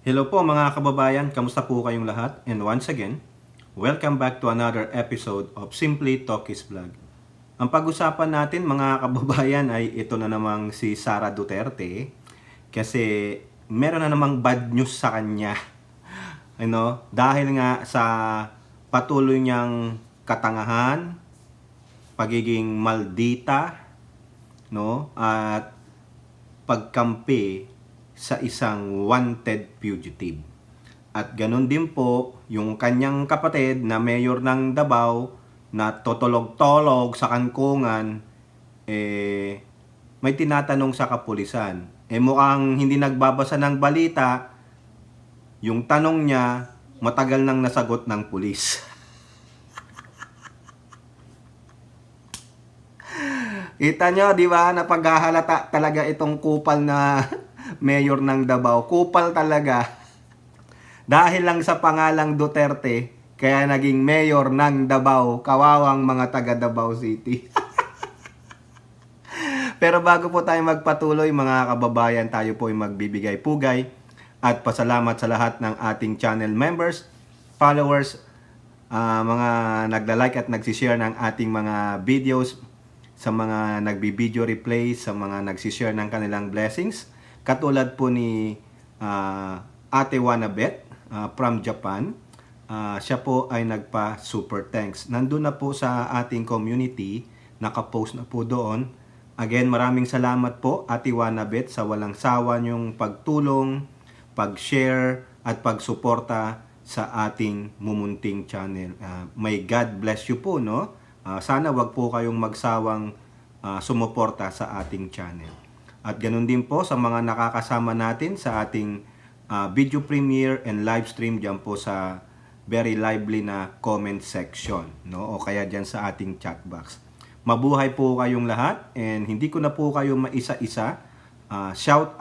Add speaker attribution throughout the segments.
Speaker 1: Hello po mga kababayan, kamusta po kayong lahat? And once again, welcome back to another episode of Simply Talkies Vlog. Ang pag-usapan natin mga kababayan ay ito na namang si Sara Duterte kasi meron na namang bad news sa kanya. Dahil nga sa patuloy niyang katangahan, pagiging maldita, at pagkampi sa isang wanted fugitive. At ganun din po yung kanyang kapatid na mayor ng Davao na totolog-tolog sa kangkungan, may tinatanong sa kapulisan. Mukhang hindi nagbabasa ng balita, yung tanong niya matagal nang nasagot ng pulis. Kita nyo, di ba, napaghahalata talaga itong kupal na mayor ng Davao. Kupal talaga. Dahil lang sa pangalang Duterte, kaya naging mayor ng Davao. Kawawang mga taga Davao City. Pero bago po tayo magpatuloy, mga kababayan, tayo po ay magbibigay pugay at pasalamat sa lahat ng ating channel members, followers, mga nagla-like at nagsishare ng ating mga videos, sa mga nagbi-video replay, sa mga nagsishare ng kanilang blessings. Katulad po ni Ate Wanabet from Japan. Siya po ay nagpa-super thanks. Nandun na po sa ating community, nakapost na po doon. Again, maraming salamat po Ate Wanabet sa walang sawa niyong pagtulong, pag-share at pagsuporta sa ating mumunting channel. May God bless you po, no? Sana wag po kayong magsawang sumuporta sa ating channel. At ganun din po sa mga nakakasama natin sa ating video premiere and live stream dyan po sa very lively na comment section, no? O kaya dyan sa ating chat box. Mabuhay po kayong lahat and hindi ko na po kayo maisa-isa. Shout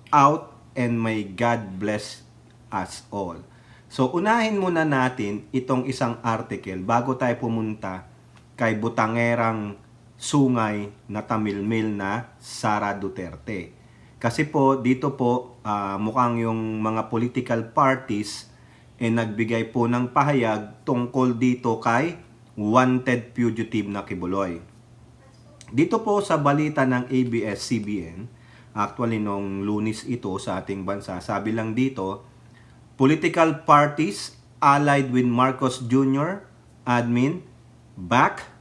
Speaker 1: out and may God bless us all. So unahin muna natin itong isang article bago tayo pumunta kay butangerang sungay na tamilmil na Sara Duterte. Kasi po dito po mukhang yung mga political parties nagbigay po ng pahayag tungkol dito kay wanted fugitive na Kibuloy. Dito po sa balita ng ABS-CBN, actually nung Lunes ito sa ating bansa, sabi lang dito, political parties allied with Marcos Jr. admin back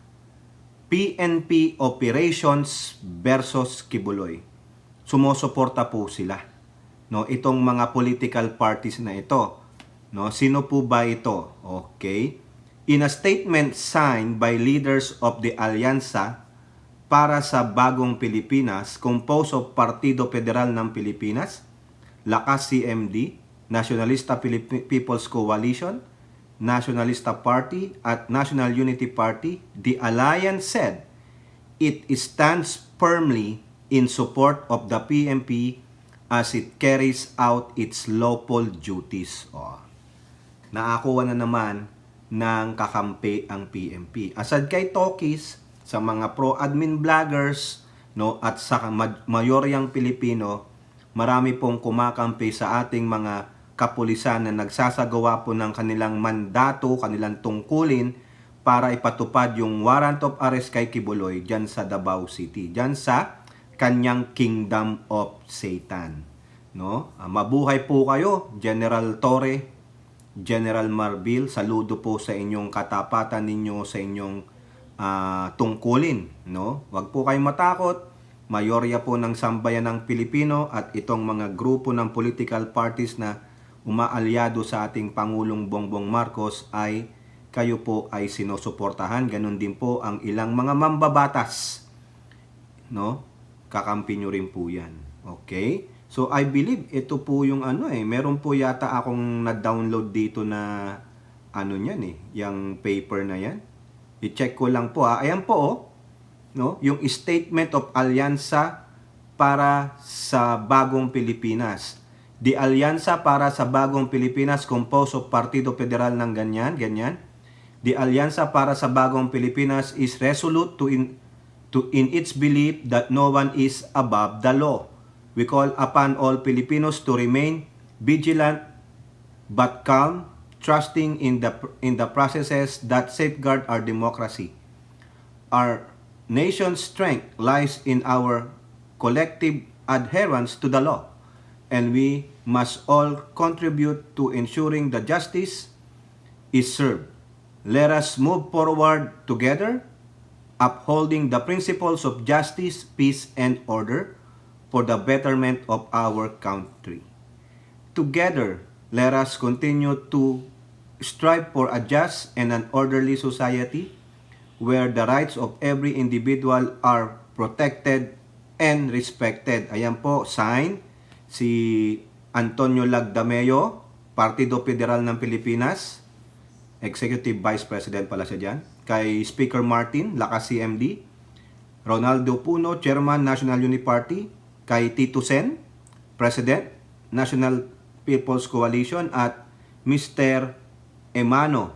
Speaker 1: PNP operations versus Kibuloy. Sumusuporta po sila. No, itong mga political parties na ito. No, sino po ba ito? Okay. In a statement signed by leaders of the Alyansa para sa Bagong Pilipinas, composed of Partido Federal ng Pilipinas, Lakas CMD, Nationalista People's Coalition, Nationalista Party at National Unity Party, the alliance said it stands firmly in support of the PNP as it carries out its lawful duties. Nakakuha na naman ng kakampi ang PNP. Aside kay Talkies, sa mga pro-admin vloggers, no, at sa mayoryang Pilipino, marami pong kumakampi sa ating mga kapulisan na nagsasagawa po ng kanilang mandato, kanilang tungkulin para ipatupad yung warrant of arrest kay Kibuloy dyan sa Davao City, dyan sa kanyang Kingdom of Satan. No? Mabuhay po kayo, General Torre, General Marbil, saludo po sa inyong katapatan ninyo, sa inyong tungkulin. No? Huwag po kayong matakot. Mayorya po ng sambayan ng Pilipino at itong mga grupo ng political parties na umaalyado sa ating Pangulong Bongbong Marcos ay kayo po ay sinusuportahan. Ganun din po ang ilang mga mambabatas. No? Kakampi nyo rin po yan. Okay? So I believe ito po yung meron po yata akong na-download dito na yung paper na yan. I-check ko lang po Ayan po no? Yung Statement of Alyansa para sa Bagong Pilipinas. The Alyansa para sa Bagong Pilipinas composed of Partido Federal ng ganyan. The Alyansa para sa Bagong Pilipinas is resolute in its belief that no one is above the law. We call upon all Filipinos to remain vigilant but calm, trusting in the processes that safeguard our democracy. Our nation's strength lies in our collective adherence to the law, and we must all contribute to ensuring that justice is served. Let us move forward together, upholding the principles of justice, peace, and order for the betterment of our country. Together, let us continue to strive for a just and an orderly society where the rights of every individual are protected and respected. Ayan po, sign si Antonio Lagdameo, Partido Federal ng Pilipinas, Executive Vice President pala siya dyan. Kay Speaker Martin, Lakas CMD. Ronaldo Puno, Chairman, National Unity Party. Kay Tito Sen, President, National People's Coalition. At Mr. Emano,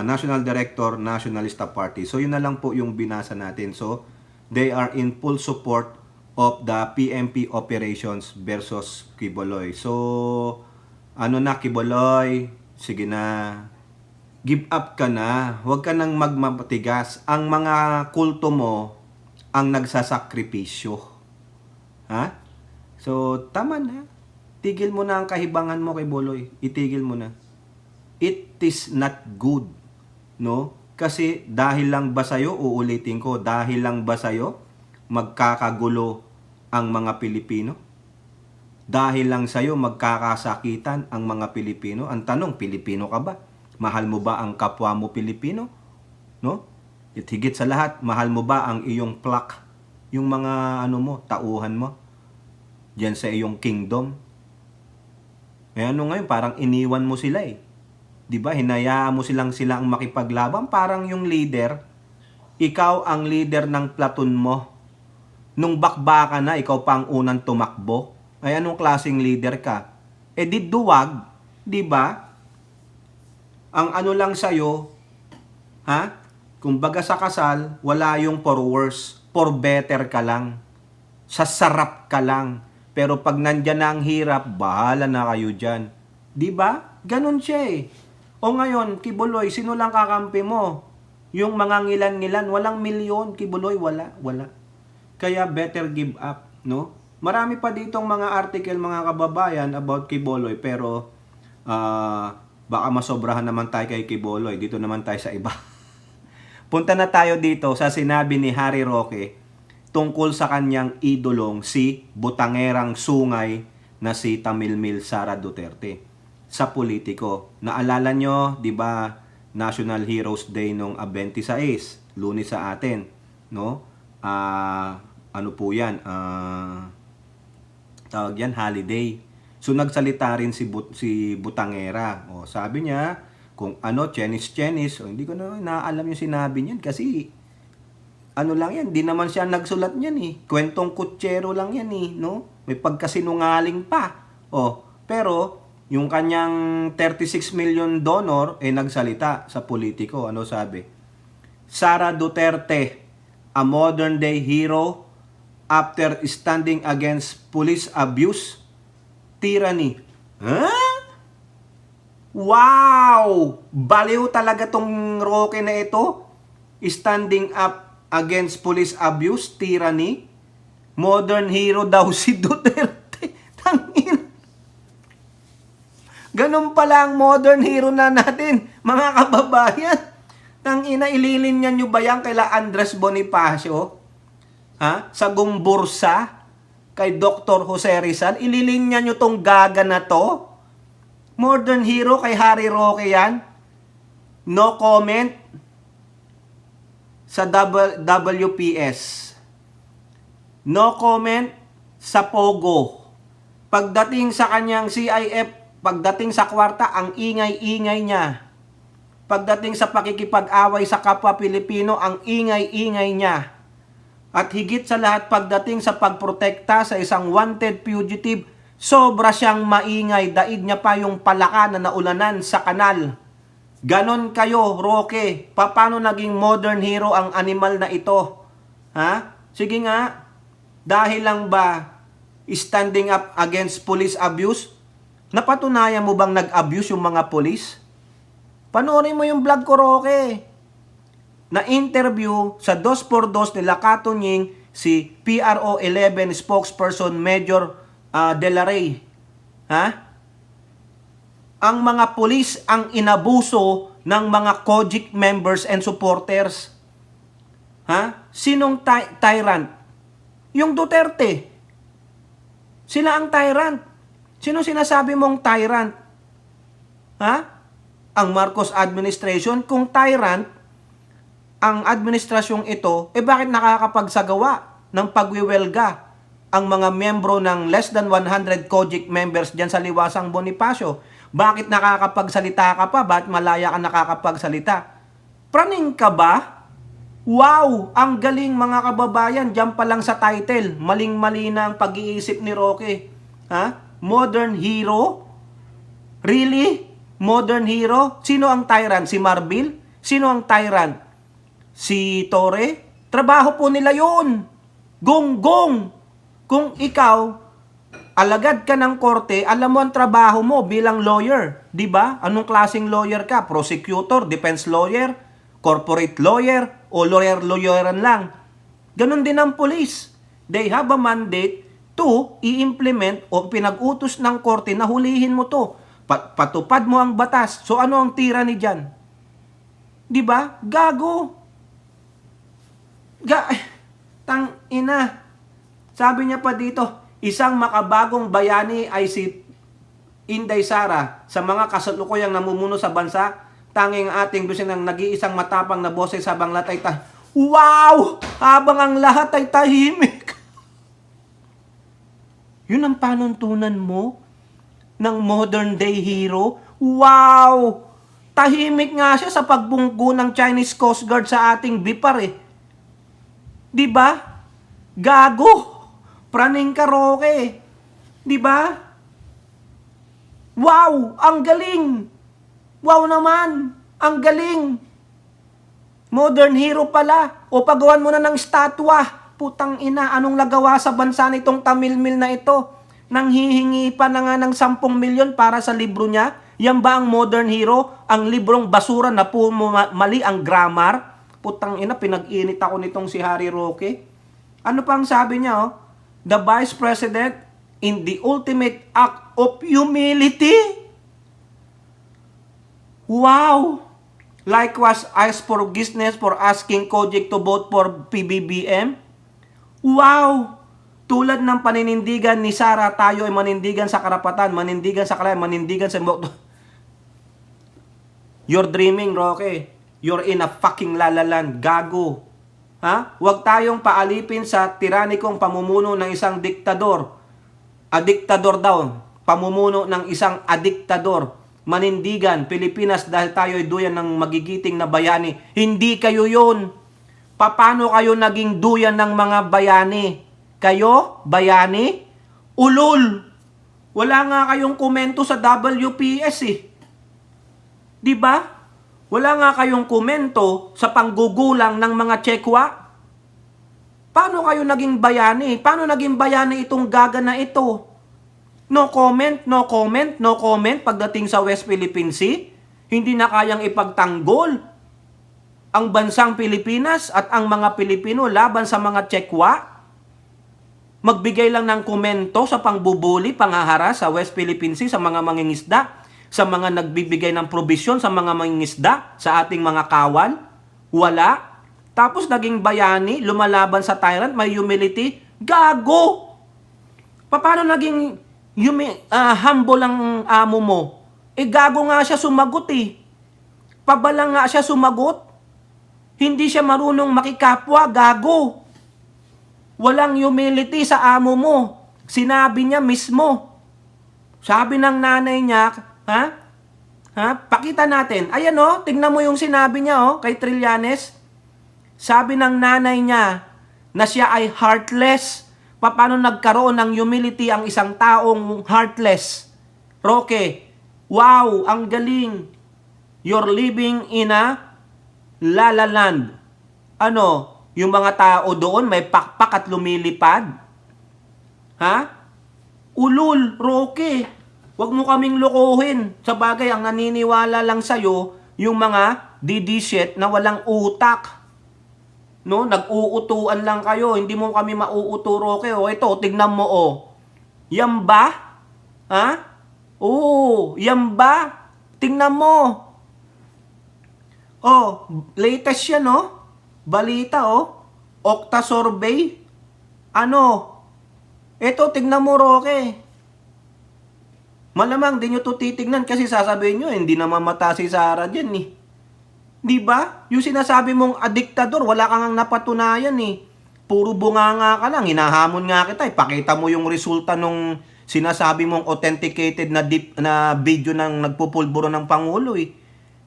Speaker 1: National Director, Nationalista Party. So yun na lang po yung binasa natin. So they are in full support of the PNP operations versus Quiboloy. So ano na Quiboloy, sige na, give up ka na, huwag ka nang magmatigas. Ang mga kulto mo ang nagsasakripisyo. Ha? So tama na, tigil mo na ang kahibangan mo kay Boloy, itigil mo na. It is not good, no? Kasi dahil lang ba sa'yo, uulitin ko, dahil lang ba sa'yo magkakagulo ang mga Pilipino? Dahil lang sa'yo magkakasakitan ang mga Pilipino? Ang tanong, Pilipino ka ba? Mahal mo ba ang kapwa mo Pilipino? No? At higit sa lahat, mahal mo ba ang iyong flock? Yung mga tauhan mo? Diyan sa iyong kingdom? Eh ngayon, parang iniwan mo sila eh. 'Di ba? Hinayaan mo sila ang makipaglaban, parang yung leader, ikaw ang leader ng platoon mo. Nung bakbaka na, ikaw pa ang unang tumakbo. Ay anong klaseng leader ka? Eh di duwag, 'di ba? Ang lang sa'yo, ha? Kumbaga sa kasal, wala yung for worse, for better ka lang. Sa sarap ka lang. Pero pag nandyan na ang hirap, bahala na kayo dyan. Diba? Ganon siya eh. O ngayon, Quiboloy, sino lang kakampi mo? Yung mga ngilan-ngilan, walang milyon, Quiboloy, wala. Kaya better give up, no? Marami pa ditong mga article, mga kababayan, about Quiboloy, pero baka masobrahan naman tayo kay Quiboloy. Dito naman tayo sa iba. Punta na tayo dito sa sinabi ni Harry Roque tungkol sa kanyang idolong si butangerang sungay na si Tamilmil Sara Duterte sa politiko. Naalala nyo, di ba, National Heroes Day nung 26, Lunes sa atin, no? Ano po yan? Tawag yan, holiday. So nagsalita rin si Butangera. O sabi niya, kung Chinese, hindi ko na naalam yung sinabi niyan kasi lang yan, di naman siya nagsulat niyan eh. Kwentong kutsero lang yan eh, no? May pagkasinungaling pa. Pero yung kanyang 36 million donor nagsalita sa politiko. Ano sabi? Sara Duterte, a modern day hero after standing against police abuse, tyranny. Wow! Baliw talaga tong Roque na ito. Standing up against police abuse, tyranny. Modern hero daw si Duterte. Tangina. Ganun pala ang modern hero na natin, mga kababayan. Tangina, ililinyan nyo ba yan kaila Andres Bonifacio? Ha? Sa Gumbursa? Kay Dr. Jose Rizal? Ililinyan nyo tong gaga na to? Modern hero kay Harry Roque yan? No comment? Sa WPS. No comment sa Pogo. Pagdating sa kanyang CIF, pagdating sa kwarta, ang ingay-ingay niya. Pagdating sa pakikipag-away sa kapwa Pilipino, ang ingay-ingay niya. At higit sa lahat, pagdating sa pagprotekta sa isang wanted fugitive, sobra siyang maingay. Daig niya pa yung palaka na naulanan sa kanal. Ganon kayo, Roque. Paano naging modern hero ang animal na ito? Ha? Sige nga. Dahil lang ba standing up against police abuse? Napatunayan mo bang nag-abuse yung mga polis? Panoorin mo yung vlog ko, Roque. Na-interview sa 2x2 nila Katunying si PRO 11 spokesperson Major De La Rey. Ha? Ang mga pulis ang inabuso ng mga COGIC members and supporters. Ha? Sinong tyrant? Yung Duterte. Sila ang tyrant. Sino sinasabi mong tyrant? Ha? Ang Marcos administration. Kung tyrant, ang administrasyong ito, bakit nakakapagsagawa ng pagwiwelga ang mga membro ng less than 100 COGIC members dyan sa Liwasang Bonifacio? Bakit nakakapagsalita ka pa? Bakit malaya ka nakakapagsalita? Praning ka ba? Wow! Ang galing mga kababayan. Diyan pa lang sa title. Maling-mali na ang pag-iisip ni Roque. Ha? Modern hero? Really? Modern hero? Sino ang tyrant? Si Marbil? Sino ang tyrant? Si Torre? Trabaho po nila yun. Gonggong! Kung ikaw, alagad ka ng korte, alam mo ang trabaho mo bilang lawyer. Diba? Anong klaseng lawyer ka? Prosecutor, defense lawyer, corporate lawyer, o lawyer-lawyeran lang. Ganon din ang police. They have a mandate to i-implement o pinag-utos ng korte na hulihin mo to. Patupad mo ang batas. So ano ang tira ni dyan? Diba? Gago. Tang ina. Sabi niya pa dito, isang makabagong bayani ay si Inday Sara sa mga kasalukuyang namumuno sa bansa. Tanging ating gusto ng nag-iisang matapang na boses habang lahat ay wow! Habang ang lahat ay tahimik. Yun ang panuntunan mo ng modern day hero? Wow! Tahimik nga siya sa pagbunggo ng Chinese Coast Guard sa ating BIPAR eh. Diba? Gago! Praning ka, Roque. Diba? Wow! Ang galing! Wow naman! Ang galing! Modern hero pala. O pagawan mo na ng statwa. Putang ina, anong nagawa sa bansa nitong Tamilmil na ito? Nang hihingi pa na nga ng 10 milyon para sa libro niya? Yan ba ang modern hero? Ang librong basura na po mali ang grammar? Putang ina, pinag-init ako nitong si Harry Roque. Ano pang sabi niya, oh? The Vice President in the ultimate act of humility? Wow! Likewise, ask forgiveness for asking COGIC to vote for PBBM. Wow! Tulad ng paninindigan ni Sara, tayo ay manindigan sa karapatan, manindigan sa kalayan, manindigan sa... You're dreaming, Roque. You're in a fucking lalaland. Gago. Ha? Huwag tayong paalipin sa tiranikong pamumuno ng isang diktador. Adiktador daw. Pamumuno ng isang adiktador. Manindigan, Pilipinas dahil tayo ay duyan ng magigiting na bayani. Hindi kayo yun. Paano kayo naging duyan ng mga bayani? Kayo? Bayani? Ulol! Wala nga kayong komento sa WPS eh. Diba? Wala nga kayong komento sa panggugulang ng mga Tsekwa. Paano kayo naging bayani? Paano naging bayani itong gaga na ito? No comment, no comment, no comment pagdating sa West Philippine Sea. Hindi na kayang ipagtanggol ang bansang Pilipinas at ang mga Pilipino laban sa mga Tsekwa. Magbigay lang ng komento sa pangbubuli, pangaharas sa West Philippine Sea sa mga mangingisda, sa mga nagbibigay ng probisyon sa mga mangingisda, sa ating mga kawal. Wala. Tapos naging bayani, lumalaban sa tyrant, may humility. Gago! Paano naging humble ang amo mo? Gago nga siya sumagot eh. Pabalang nga siya sumagot. Hindi siya marunong makikapwa, gago. Walang humility sa amo mo. Sinabi niya mismo. Sabi ng nanay niya, ha? Pakita natin. Ayan oh, tingnan mo yung sinabi niya oh, kay Trillanes. Sabi ng nanay niya na siya ay heartless. Paano nagkaroon ng humility ang isang taong heartless? Roque, wow, ang galing. You're living in a la-la land. Ano, yung mga tao doon may pakpak at lumilipad? Ha? Ulul, Roque. Huwag mo kaming lokohin. Sa bagay, ang naniniwala lang sa'yo, yung mga didisyet na walang utak. No? Nag-uutuan lang kayo. Hindi mo kami mauuturo kayo. Ito, tignan mo, oh. Yan ba? Ha? Oo, yan ba? Tingnan mo. Oh, latest yan, oh. Balita, oh. Okta survey. Ano? Ito, tignan mo, Roque. Malamang di nyo to titignan kasi sasabihin nyo, hindi naman mata si Sara dyan, eh. Di ba? Yung sinasabi mong diktador, wala kang napatunayan, eh. Puro bunganga ka lang. Hinahamon nga kita, eh. Pakita mo yung resulta nung sinasabi mong authenticated na video ng nagpupulburo ng Pangulo, eh.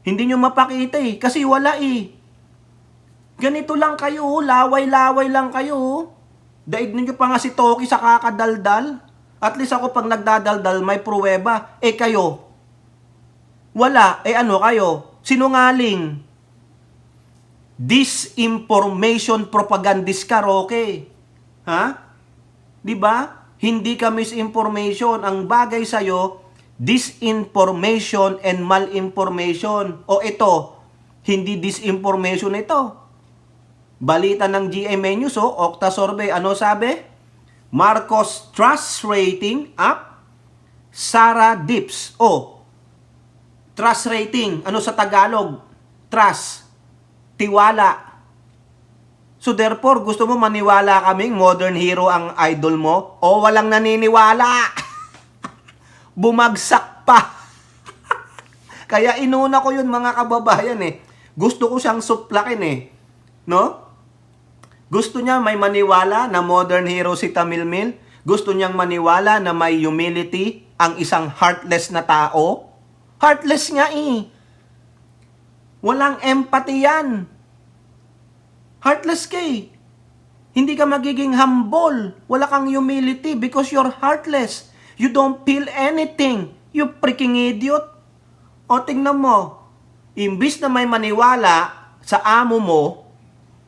Speaker 1: Hindi nyo mapakita, eh. Kasi wala, eh. Ganito lang kayo, laway-laway lang kayo. Daig ninyo pa nga si Toki sa kakadaldal. At least ako pag nagdadaldal, may pruweba. Eh kayo, wala. Eh ano kayo? Sinungaling. Disinformation propagandist ka, Roque. Ha? Di ba? Hindi ka misinformation. Ang bagay sa'yo, disinformation and malinformation. O ito, hindi disinformation ito. Balita ng GMA News, Okta Survey, ano sabi? Marcos trust rating up, Sara dips. Trust rating, ano sa Tagalog? Trust, tiwala. So therefore, gusto mo maniwala kaming modern hero ang idol mo? O walang naniniwala? Bumagsak pa. Kaya inuna ko yun mga kababayan, eh. Gusto ko siyang suplakin, eh. No? Gusto niya may maniwala na modern hero si Tamilmil. Gusto niyang maniwala na may humility ang isang heartless na tao. Heartless nga, eh. Walang empathy yan. Heartless ka, eh. Hindi ka magiging humble. Wala kang humility because you're heartless. You don't feel anything. You freaking idiot. O tingnan mo. Imbis na may maniwala sa amo mo,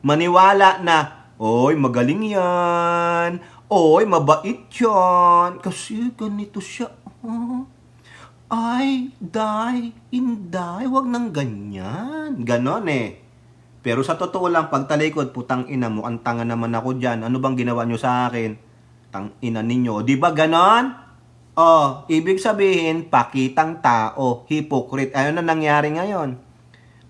Speaker 1: maniwala na, oy, magaling yan. Oy, mabait yan. Kasi ganito siya. Ay, inday, wag nang ganyan. Ganon, eh. Pero sa totoo lang, pagtalikod, putang ina mo, ang tanga naman ako dyan. Ano bang ginawa nyo sa akin? Tang ina ninyo. Di ba ganon? Ibig sabihin, pakitang tao, hypocrite. Ano na nangyari ngayon?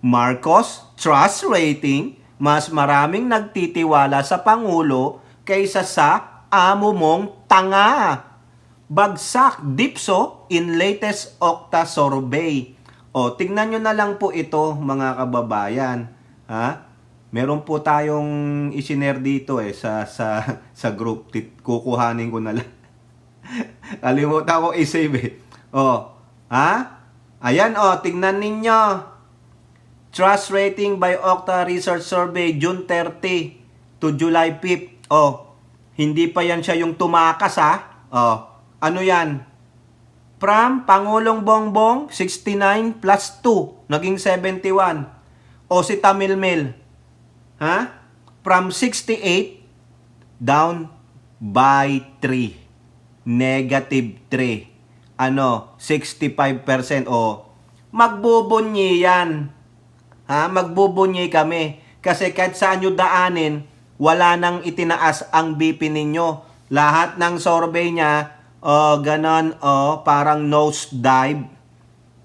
Speaker 1: Marcos trust rating, mas maraming nagtitiwala sa Pangulo kaysa sa amo mong tanga. Bagsak dipso in latest Okta survey. Tingnan nyo na lang po ito mga kababayan. Ha? Meron po tayong isinare dito sa group. Kukuhanin ko na lang. Kalimutan ko i-save, ha? Ayan, tingnan ninyo. Trust rating by Okta Research Survey, June 30 to July 5. Hindi pa yan siya yung tumakas, ha? Ano yan? From Pangulong Bongbong, 69 plus 2, naging 71. Si Tamilmil, ha? From 68, down by 3. Negative 3. 65%. Magbubunyi yan. Magbubunyi kami. Kasi kahit saan nyo daanin, wala nang itinaas ang BP ninyo. Lahat ng survey niya, ganon, parang nose dive.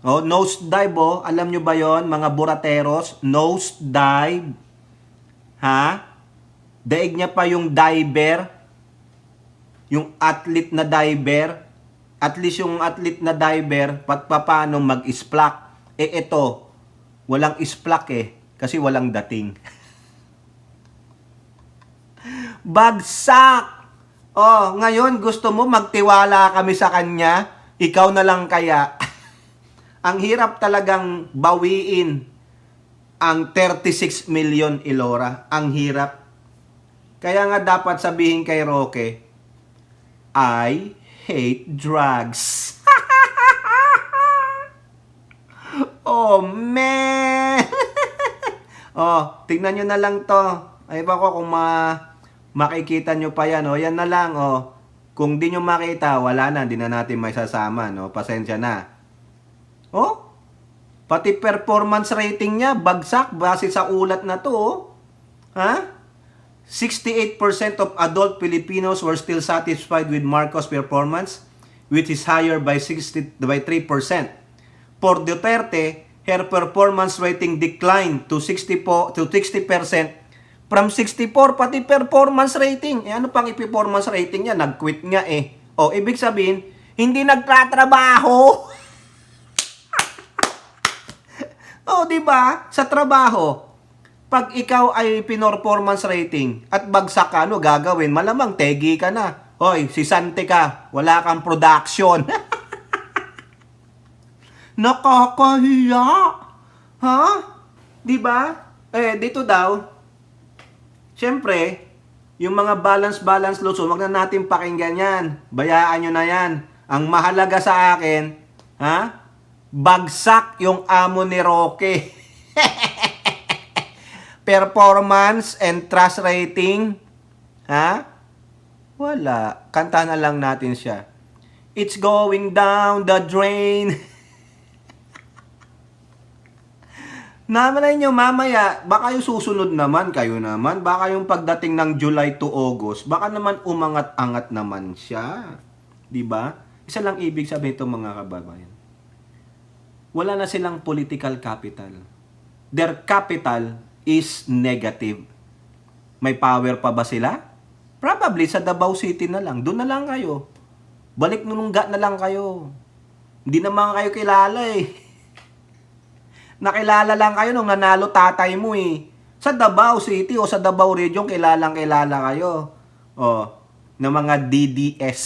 Speaker 1: Nose dive, alam nyo ba yon mga burateros? Nose dive. Daig niya pa yung diver, yung athlete na diver. At least yung athlete na diver, paano mag-splack. Ito, walang isplak, kasi walang dating. Bagsak! Ngayon gusto mo magtiwala kami sa kanya? Ikaw na lang kaya. Ang hirap talagang bawiin ang 36 million Ilora. Ang hirap. Kaya nga dapat sabihin kay Roque, I hate drugs. Man! Tingnan nyo na lang to. Ay ba ko kung makikita nyo pa yan. Yan na lang, Kung di nyo makita, wala na, di na natin may sasama, no? Pasensya na. Oh, pati performance rating niya, bagsak base sa ulat na to, oh. Ha? 68% of adult Filipinos were still satisfied with Marcos' performance, which is higher by 3%. For Duterte, her performance rating declined to 60% from 64, pati performance rating. Ano pang i-performance rating niya? Nag-quit nga eh. O, ibig sabihin, hindi nagtatrabaho. O, di ba? Sa trabaho, pag ikaw ay pinorformance rating at bagsak ka, ano gagawin? Malamang tegi ka na. Hoy, si Sante ka, wala kang production. Nakakahiya. Ha? Di ba? Dito daw, siyempre, yung mga balance Luzon, wag na natin pakinggan yan. Bayaan nyo na yan. Ang mahalaga sa akin, ha? Bagsak yung amo ni Roque. Performance and trust rating, ha? Wala. Kanta na lang natin siya. It's going down the drain. Namalay nyo mamaya, baka yung susunod naman, kayo naman, baka yung pagdating ng July to August, baka naman umangat-angat naman siya. Diba? Isa lang ibig sabihin ito mga kababayan. Wala na silang political capital. Their capital is negative. May power pa ba sila? Probably sa Davao City na lang. Doon na lang kayo. Balik nunungga na lang kayo. Hindi naman kayo kilala eh. Nakilala lang kayo nung nanalo tatay mo eh. Sa Davao City o sa Davao Region, kilalang kilala kayo. Na mga DDS.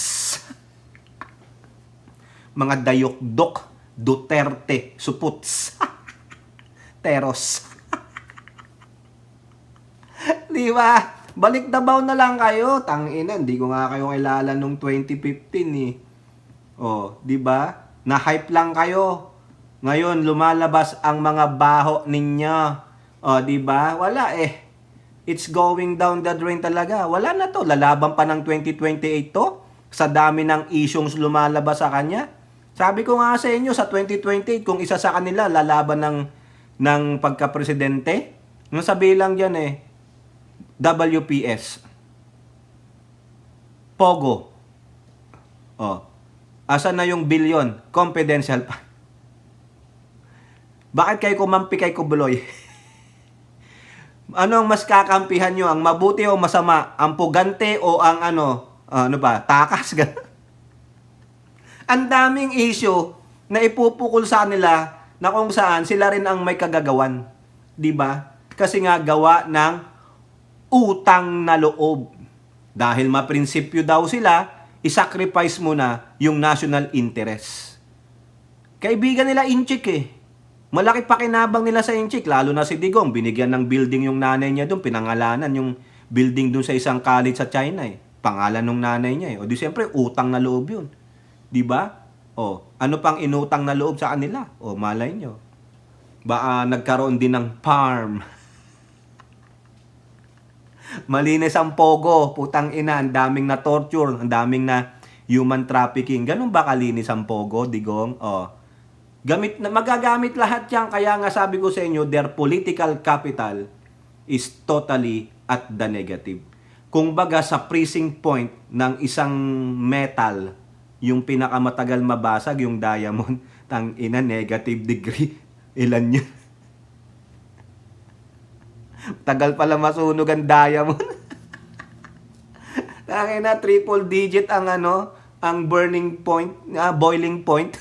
Speaker 1: Mga dayokdok, Duterte, Suputs, Teros. Di ba? Balik Davao na lang kayo. Tangina, hindi ko nga kayo kilala nung 2015 eh. Di ba? Na-hype lang kayo. Ngayon, lumalabas ang mga baho ninyo. Di ba? Wala eh. It's going down the drain talaga. Wala na to. Lalaban pa ng 2028 to. Sa dami ng isyong lumalabas sa kanya. Sabi ko nga sa inyo, sa 2028, kung isa sa kanila lalaban ng pagka-presidente, nung sabi lang dyan eh, WPS. Pogo. Asan na yung billion? Confidential pa. Bakit kayo kumampi kay Kubuloy? Ano ang mas kakampihan nyo? Ang mabuti o masama? Ang pugante o ang takas? Ang daming issue na ipupukol sa nila na kung saan sila rin ang may kagagawan. Diba? Kasi nga gawa ng utang na loob. Dahil maprinsipyo daw sila, isacrifice mo na yung national interest. Kaibigan nila Inchik eh. Malaki pakinabang nila sa Inchik, lalo na si Digong. Binigyan ng building yung nanay niya doon, pinangalanan yung building doon sa isang college sa China eh. Pangalan ng nanay niya eh. O di siyempre, utang na loob yun. Di ba? Ano pang inutang na loob sa kanila? Malay nyo. Baka nagkaroon din ng farm. Malinis ang Pogo, putang ina, ang daming na torture, ang daming na human trafficking. Ganun ba kalinis ang Pogo, Digong? Magagamit lahat yan. Kaya nga sabi ko sa inyo, their political capital is totally at the negative. Kung baga sa freezing point ng isang metal, yung pinakamatagal mabasag, yung diamond, tang ina, negative degree. Ilan yun? Tagal pala masunog ang diamond. Tangina, triple digit ang ang burning point, boiling point.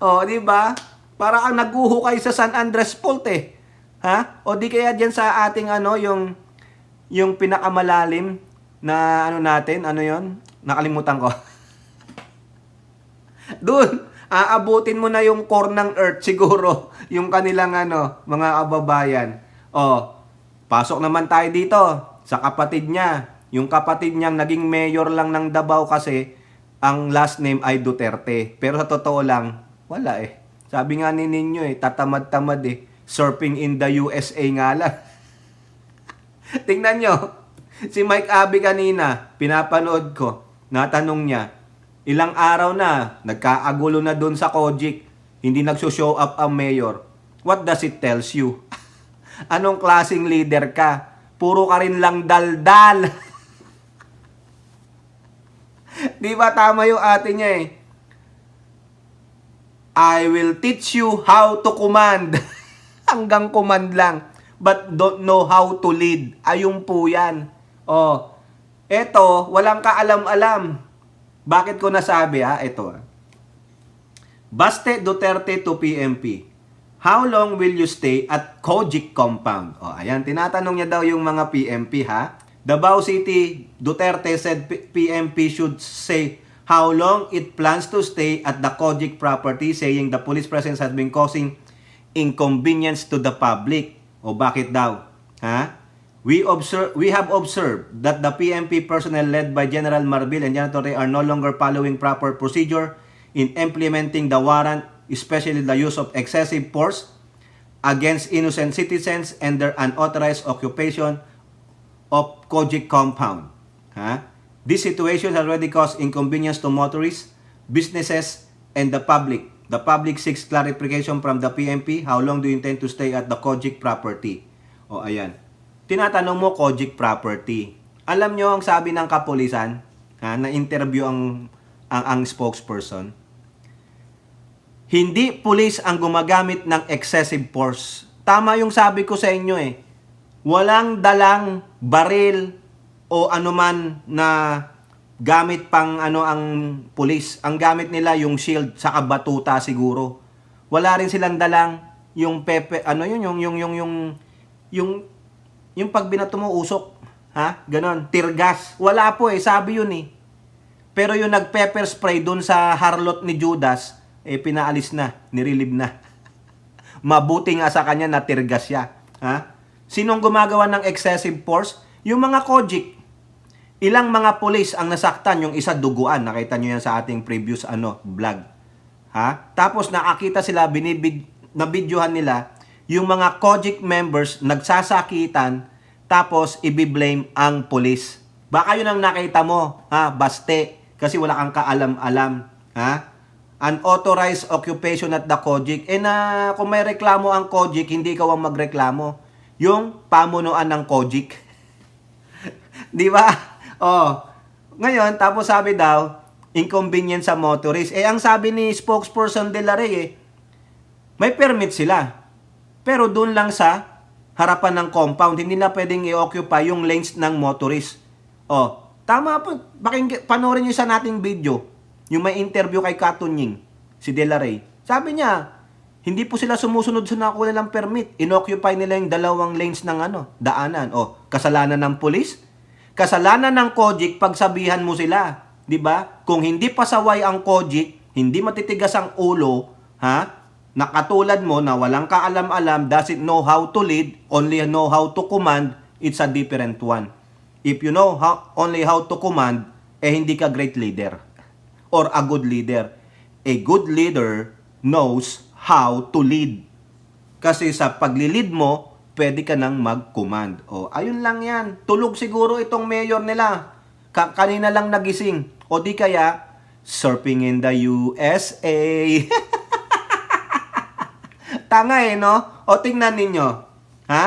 Speaker 1: Di ba? Para kang naguhukay sa San Andres Fault eh. Ha? O di kaya diyan sa ating yung pinakamalalim na natin, yon? Nakalimutan ko. Doon, aabutin mo na yung core ng Earth siguro, yung kanilang mga kababayan. Pasok naman tayo dito sa kapatid niya. Yung kapatid niyang naging mayor lang ng Davao kasi ang last name ay Duterte. Pero sa totoo lang, wala eh. Sabi nga ni ninyo eh, tatamad-tamad eh. Surfing in the USA nga lang. Tingnan nyo. Si Mike Abby kanina, pinapanood ko, natanong niya, ilang araw na, nagkaagulo na doon sa Kojic, hindi nagsushow up ang mayor. What does it tells you? Anong klaseng leader ka? Puro ka rin lang daldal. Di ba tama yung ate niya eh? I will teach you how to command. Hanggang command lang. But don't know how to lead. Ayun po yan. Oh, eto, walang kaalam-alam. Bakit ko nasabi ha? Eto ha. Baste Duterte to PMP. How long will you stay at Kojic compound? Oh, ayan, tinatanong niya daw yung mga PMP ha. Davao City, Duterte said PMP should say how long it plans to stay at the Kojic property, saying the police presence has been causing inconvenience to the public. O bakit daw? Ha? We have observed that the PMP personnel led by General Marbil and General Torre are no longer following proper procedure in implementing the warrant, especially the use of excessive force against innocent citizens and their unauthorized occupation of Kojic compound. Ha? This situation has already caused inconvenience to motorists, businesses, and the public. The public seeks clarification from the PMP. How long do you intend to stay at the Kojic property? O ayan. Tinatanong mo Kojic property. Alam nyo ang sabi ng kapulisan, na-interview ang spokesperson. Hindi pulis ang gumagamit ng excessive force. Tama yung sabi ko sa inyo eh. Walang dalang baril o anuman na gamit pang ang pulis. Ang gamit nila yung shield sa batuta siguro. Wala rin silang dalang yung yung pag binato mo usok, ha? Ganon, tear gas. Wala po eh, sabi yun eh. Pero yung nag-pepper spray dun sa harlot ni Judas, pinaalis na, nirelieve na. Mabuti nga sa kanya na tear gas siya, ha? Sinong gumagawa ng excessive force? Yung mga Kojic. Ilang mga pulis ang nasaktan, yung isa duguan. Nakita nyo yan sa ating previous vlog. Ha? Tapos nakakita sila, nabidyohan nila, yung mga Kojic members nagsasakitan, tapos ibiblame ang pulis. Baka yun ang nakita mo, ha? Baste. Kasi wala kang kaalam-alam. Ha? Unauthorized occupation at the Kojic. Kung may reklamo ang Kojic, hindi ikaw ang magreklamo. Yung pamunuan ng Kojic. Di ba? Oh, ngayon, tapos sabi daw, inconvenience sa motorist. Ang sabi ni spokesperson De La Rey, may permit sila. Pero doon lang sa harapan ng compound, hindi na pwedeng i-occupy yung lanes ng motorist. Oh, tama po. Panoorin nyo sa nating video, yung may interview kay Katunying, si De La Rey. Sabi niya, hindi po sila sumusunod sa nakuha nilang permit. In-occupy nila yung dalawang lanes ng daanan. Oh, kasalanan ng pulis? Kasalanan ng Kojic, pagsabihan mo sila, 'di ba? Kung hindi pasaway ang Kojic, hindi matitigas ang ulo, ha? Nakatulad mo na walang kaalam-alam, doesn't know how to lead, only know how to command, it's a different one. If you know only how to command, hindi ka great leader or a good leader. A good leader knows how to lead. Kasi sa paglilid mo, pwede ka nang mag-command. O, ayun lang yan. Tulog siguro itong mayor nila. Kanina lang nagising. O di kaya, surfing in the USA. Tanga no? O tingnan ninyo. Ha?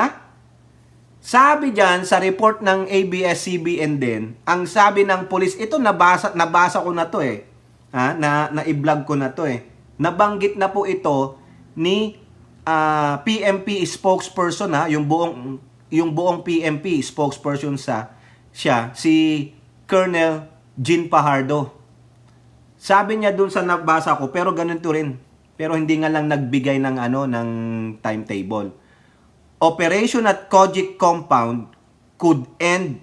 Speaker 1: Sabi dyan, sa report ng ABS-CBN din, ang sabi ng pulis, ito nabasa ko na to eh. Ha? Na-i-vlog ko na to eh. Nabanggit na po ito ni PMP spokesperson yung buong PMP spokesperson siya si Colonel Jean Pajardo. Sabi niya dun sa nabasa ko, pero ganito rin. Pero hindi nga lang nagbigay ng ng timetable. Operation at Kojic compound could end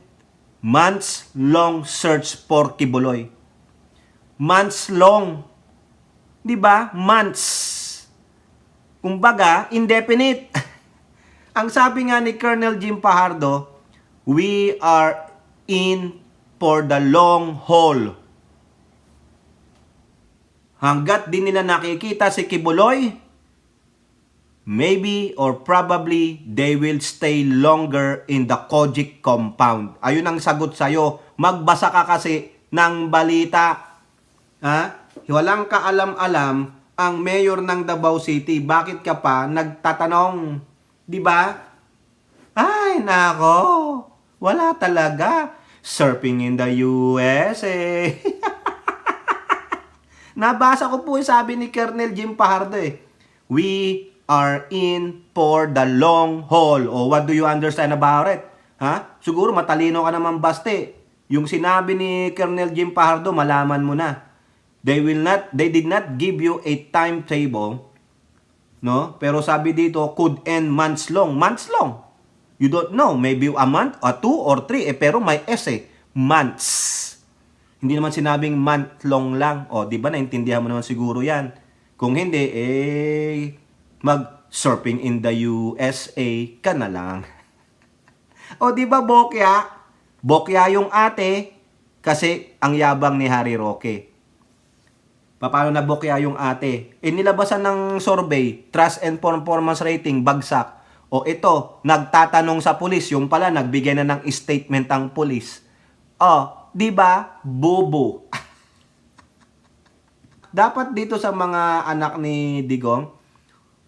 Speaker 1: months long search for Kibuloy. Months long. 'Di ba? Months. Kumbaga, indefinite. Ang sabi nga ni Colonel Jim Pajardo, we are in for the long haul. Hanggat di nila nakikita si Kibuloy, maybe or probably they will stay longer in the Kojic compound. Ayun ang sagot sa'yo. Magbasa ka kasi ng balita. Ha? Walang kaalam-alam ang mayor ng Davao City. Bakit ka pa nagtatanong? Di ba? Ay, nako. Wala talaga. Surfing in the USA. Nabasa ko po yung sabi ni Colonel Jim Fajardo eh. We are in for the long haul. O what do you understand about it? Ha? Siguro matalino ka naman baste. Yung sinabi ni Colonel Jim Fajardo, malaman mo na. They did not give you a timetable, no? Pero sabi dito, could end months long. Months long. You don't know, maybe a month, or 2 or 3, pero may S eh, months. Hindi naman sinabing month long lang. O, di ba, naintindihan mo naman siguro yan. Kung hindi, mag-surfing in the USA ka na lang. O, di ba, bokya? Bokya yung ate, kasi ang yabang ni Harry Roque. Paano na bokya yung ate? Nilabasan ng survey, trust and performance rating, bagsak. O ito, nagtatanong sa pulis, yung pala nagbigay na ng statement ang pulis. O, di ba? Bobo. Dapat dito sa mga anak ni Digong,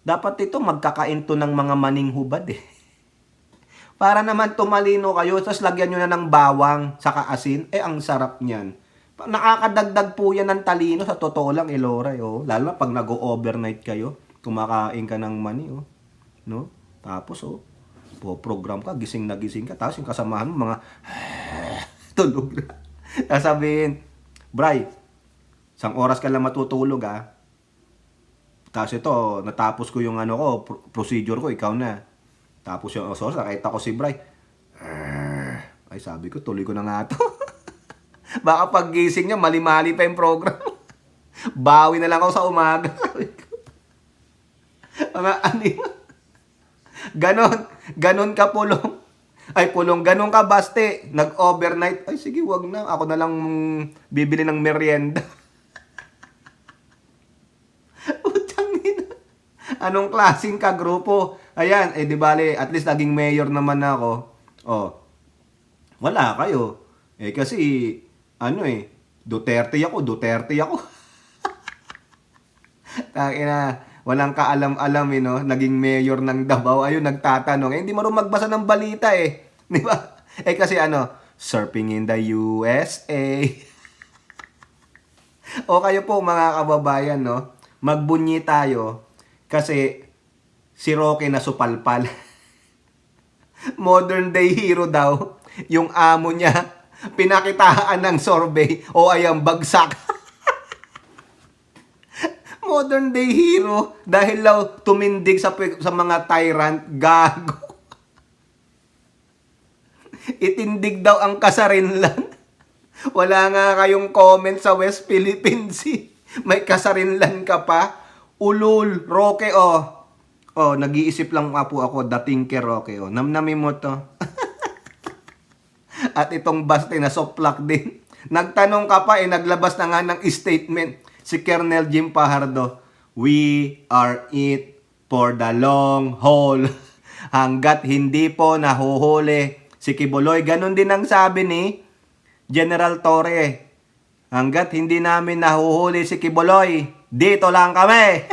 Speaker 1: dapat dito magkakainto ng mga maning hubad eh. Para naman tumalino kayo, tapos lagyan nyo na ng bawang sa asin, ang sarap niyan. Nakakadagdag po yan ng talino, sa totoo lang, Eloray, oh. Lalo na pag nag-overnight kayo, kumakain ka ng mani, oh. No? Tapos, program ka, gising na gising ka. Tapos yung kasamahan mo, mga tulog na. Tapos sabihin, Bray, 1 oras ka lang matutulog, ha. Tapos ito, natapos ko yung procedure ko, ikaw na. Tapos yung nakita ko si Bray. Ay, sabi ko, tuloy ko na nga to. Baka pag gising niya, mali-mali pa yung program. Bawi na lang ako sa umaga. Sabi ko. Mga ganon ka pulong. Ay, pulong, ganon ka baste. Nag-overnight. Ay, sige, wag na. Ako na lang bibili ng merienda. Utang ina. Anong klaseng kagrupo? Ayan, di bale, at least naging mayor naman ako. Wala kayo. Kasi, Duterte ako. Takina. Walang kaalam-alam, no? Naging mayor ng Davao. Ayun, nagtatanong. Hindi marunong magbasa ng balita, eh. Di ba? Kasi surfing in the USA. O kayo po, mga kababayan, no? Magbunyi tayo. Kasi si Roque na supalpal. Modern day hero daw. Yung amo niya, pinakitaan ng survey. O ayang bagsak. Modern day hero dahil daw tumindig sa mga tyrant, gago. Itindig daw ang kasarinlan. Wala nga kayong comment sa West Philippine Sea. May kasarinlan ka pa. Ulul, Roque, nag-iisip lang po ako, dating kay Roque, namnamin mo to. At itong baste na soplak din. Nagtanong ka pa, naglabas na nga ng statement. Si Colonel Jim Fajardo, we are it for the long haul. Hanggat hindi po nahuhuli si Kibuloy. Ganon din ang sabi ni General Torre. Hanggat hindi namin nahuhuli si Kibuloy, dito lang kami.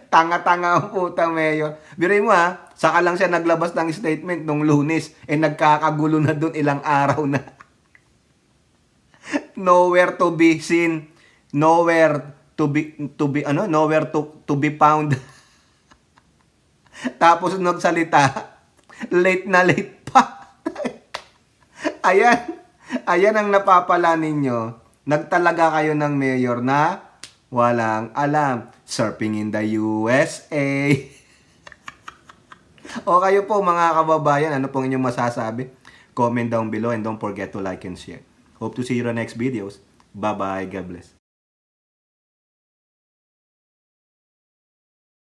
Speaker 1: Tanga-tanga ang puta, Mayor. Biruin mo saka lang siya naglabas ng statement nung Lunes. Nagkakagulo na dun ilang araw na. Nowhere to be seen. Nowhere to be found. Tapos nagsalita, late na late pa. Ayan ang napapala ninyo. Nagtalaga kayo ng mayor na walang alam. Surfing in the USA. O kayo po, mga kababayan, ano pong inyong masasabi? Comment down below and don't forget to like and share. Hope to see you in the next videos. Bye-bye. God bless.